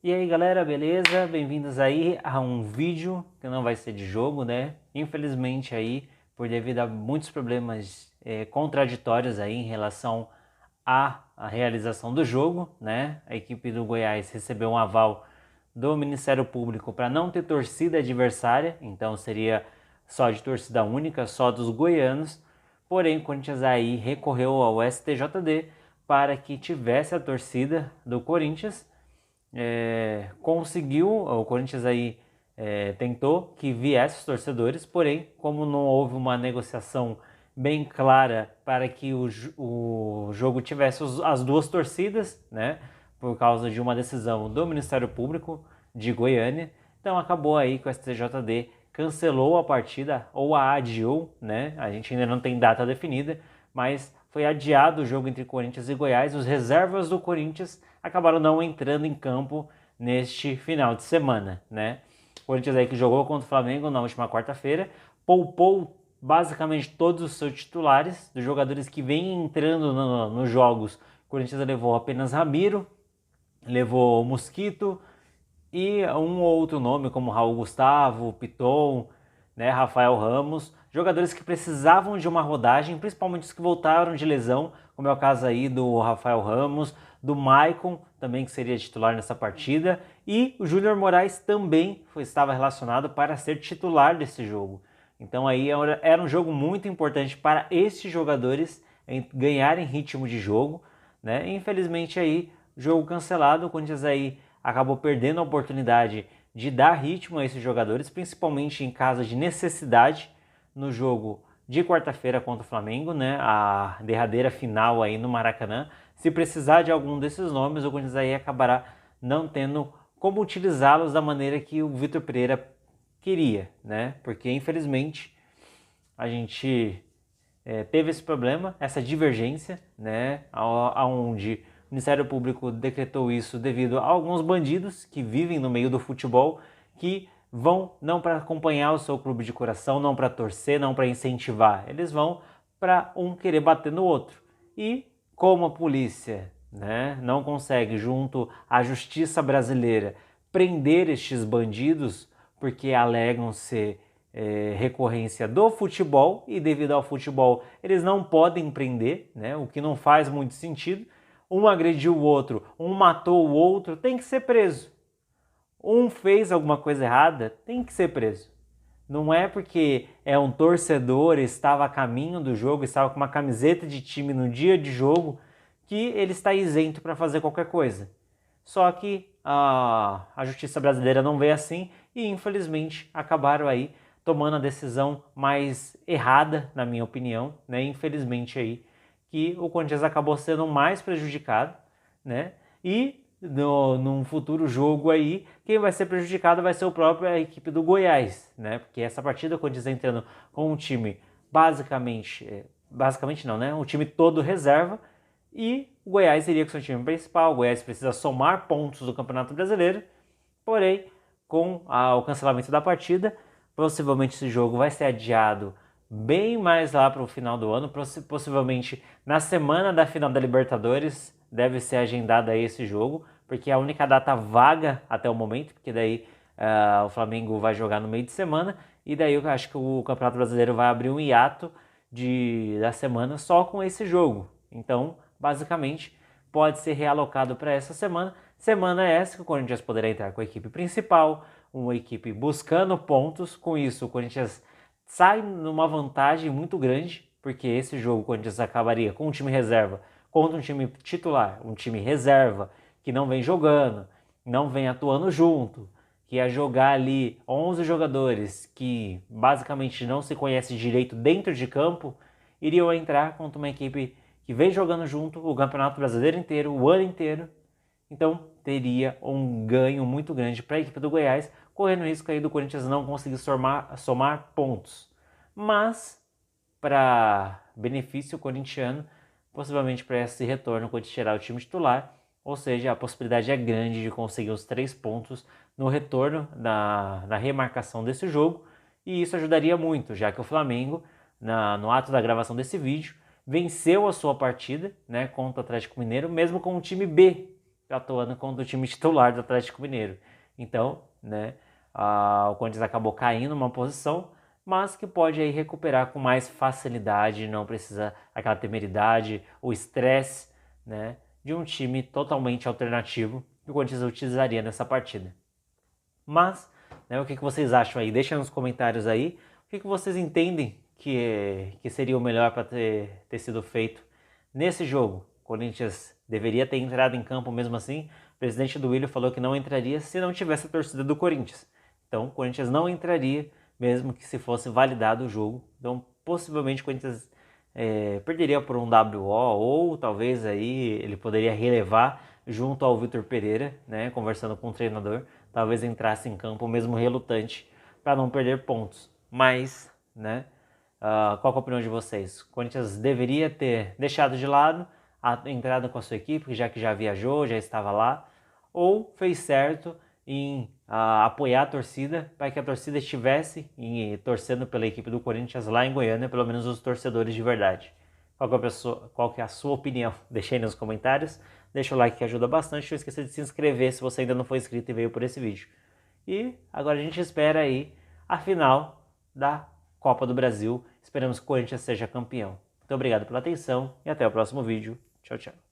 E aí galera, beleza? Bem-vindos aí a um vídeo que não vai ser de jogo, né? Infelizmente aí, por devido a muitos problemas contraditórios aí em relação à realização do jogo, né? A equipe do Goiás recebeu um aval do Ministério Público para não ter torcida adversária, então seria só de torcida única, só dos goianos. Porém, o Corinthians aí recorreu ao STJD para que tivesse a torcida do Corinthians. Conseguiu, o Corinthians aí tentou que viesse os torcedores, porém, como não houve uma negociação bem clara para que o jogo tivesse as duas torcidas, né, por causa de uma decisão do Ministério Público de Goiânia, então acabou aí que o STJD cancelou a partida ou a adiou, né, a gente ainda não tem data definida, mas foi adiado o jogo entre Corinthians e Goiás. Os reservas do Corinthians acabaram não entrando em campo neste final de semana, né? O Corinthians aí que jogou contra o Flamengo na última quarta-feira, poupou basicamente todos os seus titulares, dos jogadores que vêm entrando nos jogos. O Corinthians levou apenas Ramiro, levou Mosquito e um ou outro nome como Raul Gustavo, Piton, né, Rafael Ramos, jogadores que precisavam de uma rodagem, principalmente os que voltaram de lesão, como é o caso aí do Rafael Ramos, do Maicon, também que seria titular nessa partida, e o Júnior Moraes também estava relacionado para ser titular desse jogo. Então aí era um jogo muito importante para esses jogadores ganharem ritmo de jogo, né? E, infelizmente aí, jogo cancelado, o Corinthians aí acabou perdendo a oportunidade de dar ritmo a esses jogadores, principalmente em caso de necessidade no jogo de quarta-feira contra o Flamengo, né? A derradeira final aí no Maracanã. Se precisar de algum desses nomes, o Corinthians aí acabará não tendo como utilizá-los da maneira que o Vitor Pereira queria, né? Porque infelizmente a gente teve esse problema, essa divergência, né? Onde o Ministério Público decretou isso devido a alguns bandidos que vivem no meio do futebol, que vão não para acompanhar o seu clube de coração, não para torcer, não para incentivar, eles vão para um querer bater no outro. E como a polícia, né, não consegue, junto à justiça brasileira, prender estes bandidos porque alegam ser recorrência do futebol, e devido ao futebol eles não podem prender, né, o que não faz muito sentido. Um agrediu o outro, um matou o outro, tem que ser preso. Um fez alguma coisa errada, tem que ser preso. Não é porque é um torcedor, estava a caminho do jogo, estava com uma camiseta de time no dia de jogo, que ele está isento para fazer qualquer coisa. Só que a justiça brasileira não vê assim e, infelizmente, acabaram aí tomando a decisão mais errada, na minha opinião, né? Infelizmente aí, que o Corinthians acabou sendo mais prejudicado, né? E num futuro jogo aí, quem vai ser prejudicado vai ser o próprio a equipe do Goiás, né? Porque essa partida o Corinthians entrando com um time basicamente não, né? Um time todo reserva, e o Goiás iria com seu time principal. O Goiás precisa somar pontos do Campeonato Brasileiro, porém, com o cancelamento da partida, possivelmente esse jogo vai ser adiado bem mais lá para o final do ano, possivelmente na semana da final da Libertadores deve ser agendado aí esse jogo, porque é a única data vaga até o momento, porque daí o Flamengo vai jogar no meio de semana, e daí eu acho que o Campeonato Brasileiro vai abrir um hiato da semana só com esse jogo. Então, basicamente, pode ser realocado para essa semana. Semana essa que o Corinthians poderá entrar com a equipe principal, uma equipe buscando pontos. Com isso, o Corinthians sai numa vantagem muito grande, porque esse jogo o Corinthians acabaria com um time reserva contra um time titular, um time reserva que não vem jogando, não vem atuando junto, que ia jogar ali 11 jogadores que basicamente não se conhece direito dentro de campo, iriam entrar contra uma equipe que vem jogando junto o Campeonato Brasileiro inteiro, o ano inteiro. Então teria um ganho muito grande para a equipe do Goiás, correndo o risco aí do Corinthians não conseguir somar pontos. Mas, para benefício corintiano, possivelmente para esse retorno, quando tirar o time titular, ou seja, a possibilidade é grande de conseguir os 3 pontos no retorno, na remarcação desse jogo, e isso ajudaria muito, já que o Flamengo, no ato da gravação desse vídeo, venceu a sua partida, né, contra o Atlético Mineiro, mesmo com o time B, atuando contra o time titular do Atlético Mineiro. Então, né, o Corinthians acabou caindo uma posição, mas que pode aí recuperar com mais facilidade, não precisa aquela temeridade, o estresse, né, de um time totalmente alternativo que o Corinthians utilizaria nessa partida. Mas, né, o que vocês acham aí? Deixa nos comentários aí o que vocês entendem que seria o melhor para ter sido feito nesse jogo. O Corinthians deveria ter entrado em campo mesmo assim. O presidente do Willian falou que não entraria se não tivesse a torcida do Corinthians. Então, o Corinthians não entraria mesmo que se fosse validado o jogo. Então, possivelmente o Corinthians perderia por um WO, ou talvez aí ele poderia relevar junto ao Vitor Pereira, né, conversando com o treinador, talvez entrasse em campo mesmo relutante para não perder pontos. Mas, né, qual é a opinião de vocês? O Corinthians deveria ter deixado de lado a entrada com a sua equipe, já que já viajou, já estava lá, ou fez certo em apoiar a torcida para que a torcida estivesse torcendo pela equipe do Corinthians lá em Goiânia, pelo menos os torcedores de verdade. Qual que é a sua opinião? Deixa aí nos comentários, deixa o like que ajuda bastante, não esqueça de se inscrever se você ainda não for inscrito e veio por esse vídeo. E agora a gente espera aí a final da Copa do Brasil. Esperamos que o Corinthians seja campeão. Muito obrigado pela atenção e até o próximo vídeo. Tchau, tchau.